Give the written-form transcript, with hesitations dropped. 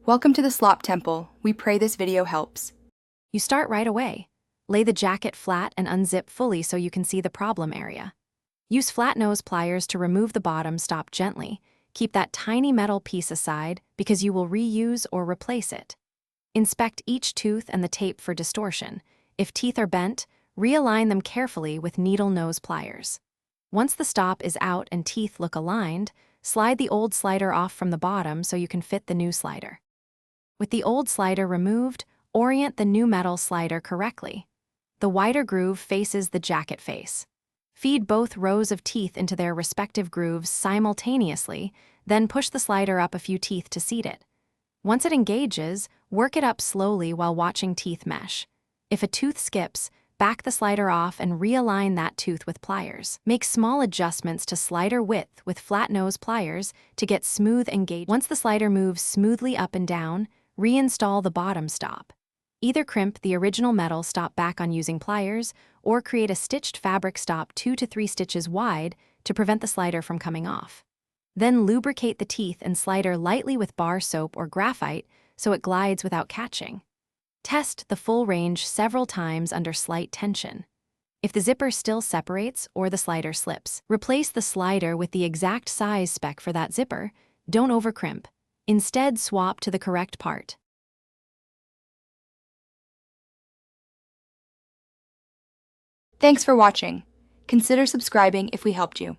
Welcome to the Slop Temple. We pray this video helps. You start right away. Lay the jacket flat and unzip fully so you can see the problem area. Use flat nose pliers to remove the bottom stop gently. Keep that tiny metal piece aside because you will reuse or replace it. Inspect each tooth and the tape for distortion. If teeth are bent, realign them carefully with needle nose pliers. Once the stop is out and teeth look aligned, slide the old slider off from the bottom so you can fit the new slider. With the old slider removed, orient the new metal slider correctly. The wider groove faces the jacket face. Feed both rows of teeth into their respective grooves simultaneously, then push the slider up a few teeth to seat it. Once it engages, work it up slowly while watching teeth mesh. If a tooth skips, back the slider off and realign that tooth with pliers. Make small adjustments to slider width with flat nose pliers to get smooth engagement. Once the slider moves smoothly up and down, reinstall the bottom stop. Either crimp the original metal stop back on using pliers or create a stitched fabric stop 2 to 3 stitches wide to prevent the slider from coming off. Then lubricate the teeth and slider lightly with bar soap or graphite so it glides without catching. Test the full range several times under slight tension. If the zipper still separates or the slider slips, replace the slider with the exact size spec for that zipper. Don't overcrimp. Instead, swap to the correct part. Thanks for watching. Consider subscribing if we helped you.